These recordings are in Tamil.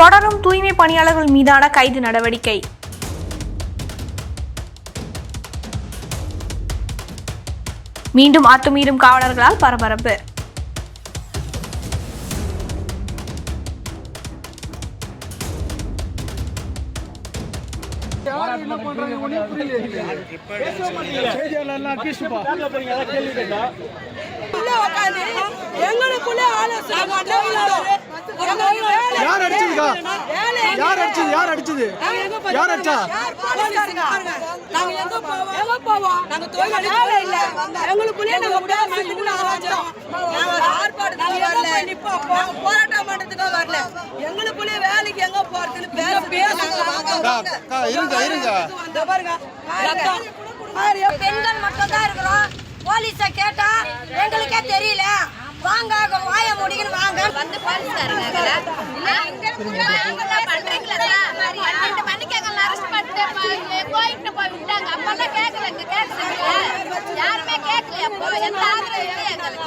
தொடரும் தூய்மை பணியாளர்கள் மீதான கைது நடவடிக்கை. மீண்டும் அத்துமீறும் காவலர்களால் பரபரப்பு. பெண்கள் மட்டும் தான் இருக்கிறோம். போலீஸ கேட்டா எங்களுக்கே தெரியல. வாங்க வாய முடிக்கணும். வாங்க வந்து போலீஸ்காரங்க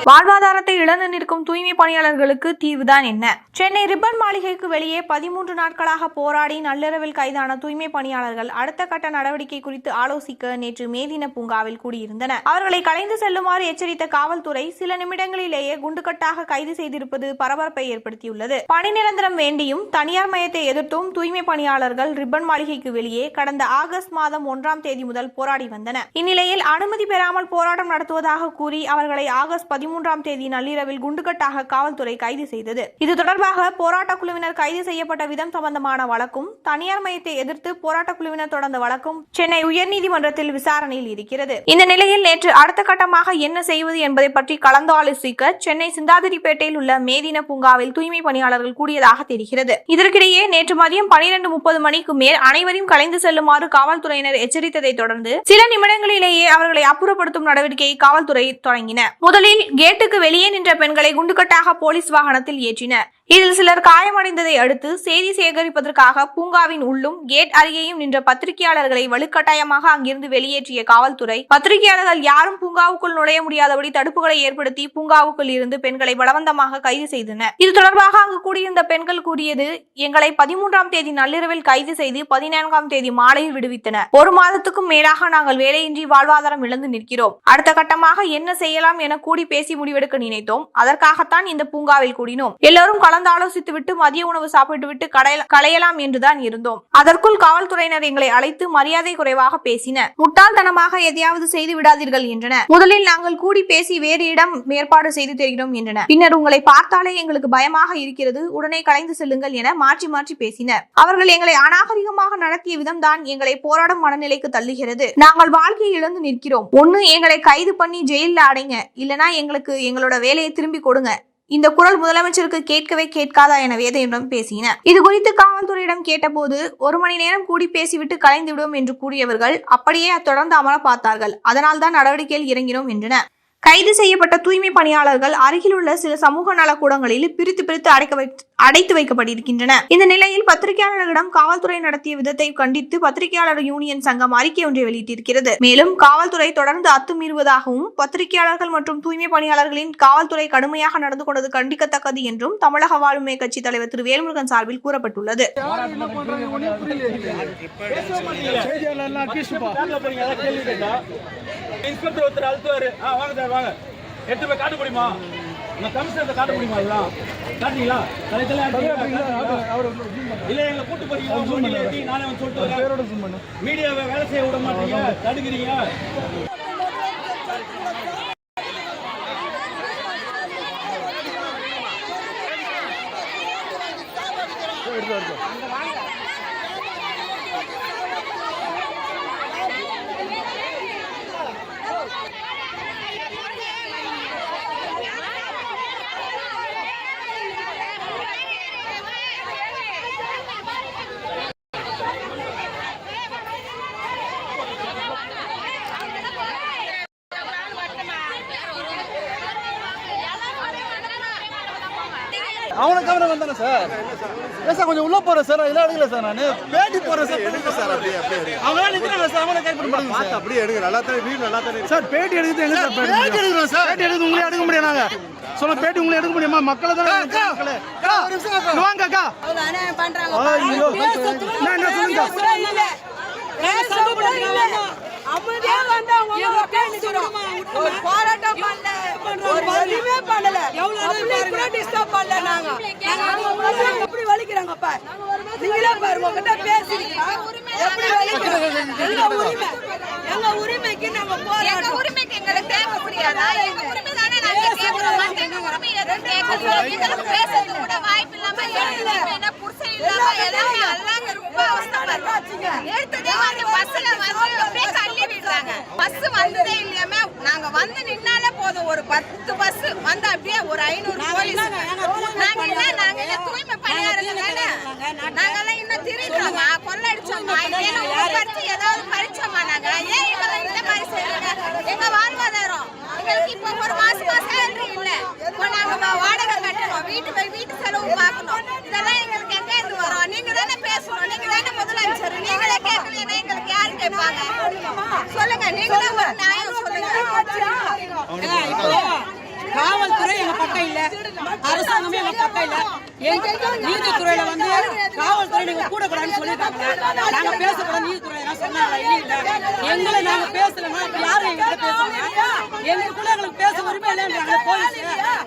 வாழ்வாதாரத்தை இழந்து நிற்கும் தூய்மை பணியாளர்களுக்கு தீர்வுதான் என்ன? சென்னை ரிப்பன் மாளிகைக்கு வெளியே 13 நாட்களாக போராடி நள்ளிரவில் கைதான தூய்மை பணியாளர்கள் அடுத்த கட்ட நடவடிக்கை குறித்து ஆலோசிக்க நேற்று மேதின பூங்காவில் கூடியிருந்தனர். அவர்களை கலைந்து செல்லுமாறு எச்சரித்த காவல்துறை சில நிமிடங்களிலேயே குண்டுகட்டாக கைது செய்திருப்பது பரபரப்பை ஏற்படுத்தியுள்ளது. பணி நிரந்தரம் வேண்டியும் தனியார் மயத்தை எதிர்த்தும் தூய்மை பணியாளர்கள் ரிப்பன் மாளிகைக்கு வெளியே கடந்த ஆகஸ்ட் மாதம் 1ஆம் தேதி முதல் போராடி வந்தனர். இந்நிலையில் அனுமதி பெறாமல் போராட்டம் நடத்துவதாக கூறி அவர்களை ஆகஸ்ட் 13ஆம் தேதி நள்ளிரவில் குண்டுகட்டாக காவல்துறை கைது செய்தது. இது தொடர்பாக போராட்ட குழுவினர் கைது செய்யப்பட்ட விதம் சம்பந்தமான வழக்கும் தனியார் மயத்தை எதிர்த்து போராட்ட குழுவினர் தொடர்ந்த வழக்கும் சென்னை உயர்நீதிமன்றத்தில் விசாரணையில் இருக்கிறது. இந்த நிலையில் நேற்று அடுத்த கட்டமாக என்ன செய்வது என்பதை பற்றி கலந்து ஆலோசிக்க சென்னை சிந்தாதிரிப்பேட்டையில் உள்ள மேதின பூங்காவில் தூய்மை பணியாளர்கள் கூடியதாக தெரிகிறது. இதற்கிடையே நேற்று மதியம் 12:30 மணிக்கு மேல் அனைவரையும் கலைந்து செல்லுமாறு காவல்துறையினர் எச்சரித்ததை தொடர்ந்து சில நிமிடங்களிலேயே அவர்களை அப்புறப்படுத்தும் நடவடிக்கையை காவல்துறை தொடங்கினர். முதலில் கேட்டுக்கு வெளியே நின்ற பெண்களை குண்டுகட்டாக போலீஸ் வாகனத்தில் ஏற்றினர். இதில் சிலர் காயமடைந்ததை அடுத்து செய்தி சேகரிப்பதற்காக பூங்காவின் உள்ளும் கேட் அருகேயும் நின்ற பத்திரிகையாளர்களை வலுக்கட்டாயமாக அங்கிருந்து வெளியேற்றிய காவல்துறை பத்திரிகையாளர்கள் யாரும் பூங்காவுக்குள் நுழைய முடியாதபடி தடுப்புகளை ஏற்படுத்தி பூங்காவுக்குள் இருந்து பெண்களை பலவந்தமாக கைது செய்தனர். இது தொடர்பாக அங்கு கூடியிருந்த பெண்கள் கூறியது, எங்களை 13ஆம் தேதி நள்ளிரவில் கைது செய்து 14ஆம் தேதி மாலையில் விடுவித்தனர். ஒரு மாதத்துக்கும் மேலாக நாங்கள் வேலையின்றி வாழ்வாதாரம் இழந்து நிற்கிறோம். அடுத்த கட்டமாக என்ன செய்யலாம் என கூடி பேசி முடிவெடுக்க நினைத்தோம். அதற்காகத்தான் இந்த பூங்காவில் கூடினோம். எல்லோரும் கலந்து ஆலோசித்துவிட்டு மதிய உணவு சாப்பிட்டுவிட்டு களையலாம் என்றுதான் இருந்தோம். அதற்குள் காவல்துறையினர் எங்களை அழைத்து மரியாதை குறைவாக பேசினர். முட்டாள்தனமாக எதையாவது செய்து விடாதீர்கள் என்றனர். முதலில் நாங்கள் கூடி பேசி வேறு இடம் ஏற்பாடு செய்து தருகிறோம் என்றனர். பின்னர் உங்களை பார்த்தாலே எங்களுக்கு பயமாக இருக்கிறது, உடனே கலைந்து செல்லுங்கள் என மாற்றி மாற்றி பேசினர். அவர்கள் எங்களை அநாகரிகமாக நடத்திய விதம் தான் எங்களை போராடும் மனநிலைக்கு தள்ளுகிறது. நாங்கள் வாழ்க்கையை இழந்து நிற்கிறோம். ஒன்னு எங்களை கைது பண்ணி ஜெயில அடைங்க, இல்லனா எங்களுக்கு எங்களோட வேலையை திரும்பி கொடுங்க. இந்த குரல் முதலமைச்சருக்கு கேட்கவே கேட்காதா என வேதனையுடன் பேசினர். இது குறித்து காவல்துறையிடம் கேட்டபோது 1 மணி நேரம் கூடி பேசிவிட்டு கலைந்து விடுவோம் என்று கூறியவர்கள் அப்படியே தொடர்ந்து அமர பார்த்தார்கள். அதனால் தான் நடவடிக்கையில் இறங்கினோம் என்றனர். கைது செய்யப்பட்ட தூய்மை பணியாளர்கள் அருகில் உள்ள சில சமூக நலக்கூடங்களில் பிரித்து அடைத்து வைக்கப்பட்டிருக்கின்றனர். இந்த நிலையில் பத்திரிகையாளர்களிடம் காவல்துறை நடத்திய விதத்தை கண்டித்து பத்திரிகையாளர் யூனியன் சங்கம் அறிக்கை ஒன்றை வெளியிட்டிருக்கிறது. மேலும் காவல்துறை தொடர்ந்து அத்துமீறுவதாகவும் பத்திரிகையாளர்கள் மற்றும் தூய்மை பணியாளர்களின் காவல்துறை கடுமையாக நடந்து கொண்டது கண்டிக்கத்தக்கது என்றும் தமிழக வாழ்வுரிமை கட்சி தலைவர் திரு வேல்முருகன் சார்பில் கூறப்பட்டுள்ளது. எடுத்து போய் காட்ட முடியுமா? உங்க கமிஷனர் காட்ட முடியுமா? இதெல்லாம் காட்டுறீங்களா? இல்ல எங்களை கூட்டு போறீங்க, நானே சொல்லிட்டு மீடியாவை வேலை செய்ய விட மாட்டீங்க, தடுக்கிறீங்க. அவனுக்கு கவனம் வந்தானே சார். சார் கொஞ்சம் உள்ள போறேன் சார், இதெல்லாம் எடுக்கல சார், நான் பேட்டி போறேன் சார். எடுங்க சார், அப்படியே அவங்க நிற்கிறாங்க சார், அவங்கள கைப்பற்ற மாட்டாங்க சார். அப்படியே எடுங்க, நல்லா தானே வீடு நல்லா தானே சார். பேட்டி எடுக்கிறது எங்க சார்? பேட்டி எடுக்கிறோம் சார். பேட்டி எடுக்கிறது உங்களே எடுக்க முடியாது. நாங்கள் சொல்ல பேட்டி உங்களை எடுக்க முடியுமா? மக்களை தானே மக்களே. வாங்க அக்கா. பண்றாங்க ஐயோ என்ன சொல்லுங்க. அமைதியா வந்து அவங்க பேசிக்கிறோம். ஒரு போராட்டம் பண்ணல, ஒரு எதுவுமே பண்ணல. பப்ளிக் கூட டிஸ்டர்ப் பண்ணல. நாங்க எப்படி வலிக்கிறாங்க பாரு. நீங்களே பாரு, உங்ககிட்ட பேசிக்கிறீங்க எப்படி வலிக்கிறாங்க. எங்க உரிமைக்கு நாங்க போராட்டம். உரிமைக்கு எங்களுக்கு கேட்க முடியாதா? எங்க உரிமை தானே நாங்க கேட்கிறோம். எங்க உரிமை எதுவும் கேட்கணும். எங்களுக்கு பேசுறது கூட வாய்ப்பு இல்லாம என்ன புருஷன் இல்லாம எல்லாமே அல்லாங்க ரொம்ப அவஸ்தைப்படுறாங்க. எடுத்ததே வந்து பஸ்ல வந்து அப்படியே தள்ளி விடுறாங்க. பஸ் வந்ததே இல்லையாம நாங்க வந்து நின்னாலே போதும். ஒரு 10 பஸ் வந்து அப்படியே ஒரு 500 போலீஸ். நாங்க என்ன தூய்மை பணியாளர்கள் தானே. நாங்கெல்லாம் இன்னும் திருடுறோமா, கொள்ளடிச்சோமா, ஏதாவது பறிச்சோமா? நாங்க ஏன் இவங்க இந்த மாதிரி செய்யறாங்க? எங்க வாழ்வாதாரம் எங்களுக்கு இப்போ ஒரு மாசம் சேலரி இல்ல. இப்போ நாங்க வாடகை கட்டணும், வீட்டு செலவு பார்க்கணும். இதெல்லாம் எங்களுக்கு எங்க இருந்து வரும்? நீங்க தானே பேசணும், நீங்க தானே முதலமைச்சர். நீங்களே கேட்கலைன்னா எங்களுக்கு யாரு கேட்பாங்க? சொல்லுங்க, நீங்க தான் ஒரு நியாயம் சொல்லுங்க. காவல்துறை எங்க பக்கம் இல்ல, அரசாங்கமே எங்க பக்கம் இல்ல. நீதித்துறையில வந்து காவல்துறை நீங்க கூட கூடாதுன்னு சொல்லிட்டாங்க. நாங்க பேசக்கூடாது நீதித்துறை சொன்னாங்க. இல்ல எங்களை நாங்க பேசலன்னா யாரும் எங்கிட்ட பேசுவாங்க? எங்களுக்குள்ள எங்களுக்கு பேச உரிமை இல்லைன்றாங்க போலீஸ்.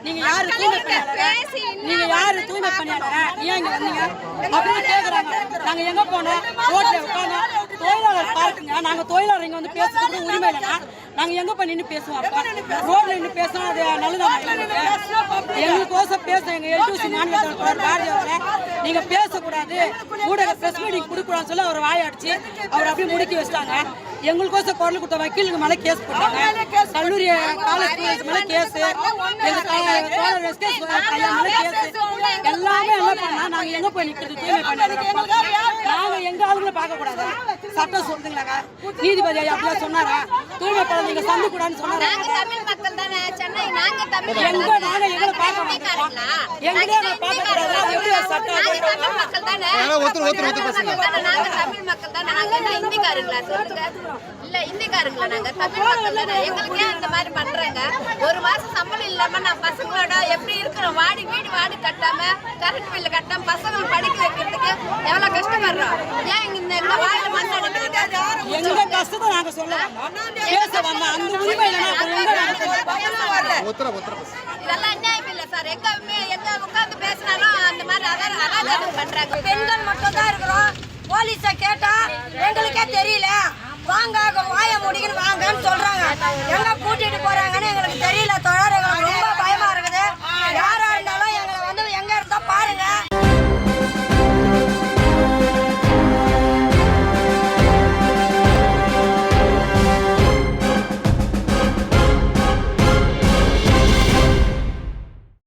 நீங்க யாரு தூய்மை பணியாளர்? நீங்க யாரு தூய்மை பணியாளர்? ஏன் இங்க வந்தீங்க அப்படின்னு கேக்குறாங்க. நாங்க எங்க போனோம்? ரோட்ல உட்காந்து தொழிலாளர் பார்க்குங்க. நாங்க தொழிலாளர் இங்க வந்து பேசுறது உரிமை இல்லைன்னா நாங்க எங்க போய் நின்று பேசுவோம்? ரோட்ல நின்று பேசணும், அது நல்லதா? எங்களுக்கோசம் பேச எங்க எல்டிசி மாநில பாரதியார் நீங்க பேசக்கூடாது, ஊடக பிரஸ் மீட்டிங் கொடுக்கூடாதுன்னு சொல்லி அவர் வாயாடிச்சு அவர் அப்படியே முடுக்கி வச்சிட்டாங்க. எங்களுக்கோசம் குரல் கொடுத்த வக்கீலுக்கு மேல கேஸ் போட்டாங்க. கல்லூரி காலேஜ் மேல கேஸ், எங்க பையன் மேல கேஸ், எல்லாமே என்ன பண்ணா நாங்க எங்க போய் நிக்கிறது? தூய்மை பணியாளர் நாங்க எங்க ஆளுங்களை பார்க்க கூடாது. சட்டம் சொல்லுங்களாங்க, நீதிபதி அப்படியா சொன்னாரா? தூய்மை பணி நீங்க சந்து கூடாதுன்னு சொன்னாரா? தமிழ் மக்கள் தானே சென்னை. நாங்க தமிழ் எங்க நாங்க எங்களை பார்க்க மாட்டோம். எங்களையே நான் பார்க்க கூடாது. எப்படி சட்டம்? தமிழ் மக்கள் தானே. நாங்க தமிழ் மக்கள் தானே. நாங்க என்ன இந்திக்காரங்களா? சொல்லுங்க. இல்ல இந்திக்காரங்களா? நாங்க தமிழ் மக்கள் தானே. எங்களுக்கு ஏன் இந்த மாதிரி பண்றாங்க? ஒரு மாசம் சம்பளம் இல்லாம நான் பசங்களோட எப்படி இருக்கிறோம்? வீடு வாடி கட்டாம, கரண்ட் பில்லு கட்டாம பசங்களை படிக்க வைக்கிறதுக்கு எவ்வளவு கஷ்டப்படுறோம். ஏன் இந்த வாயில மண் அடிக்கிறது? எங்க கஷ்டத்தை நாங்க சொல்ல பேச வந்த அந்த உரிமை இதெல்லாம் நியாயம் இல்ல சார். எங்க உட்கார்ந்து பேசினாலும் அந்த மாதிரி அராஜகம் பண்றாங்க. பெண்கள் மட்டும் தான் இருக்கிறோம். போலீஸ கேட்டா எங்களுக்கே தெரியல. வாங்க வாய முடிக்கணும் வாங்கன்னு சொல்றாங்க. எங்க கூட்டிட்டு போறாங்கன்னு எங்களுக்கு தெரியல.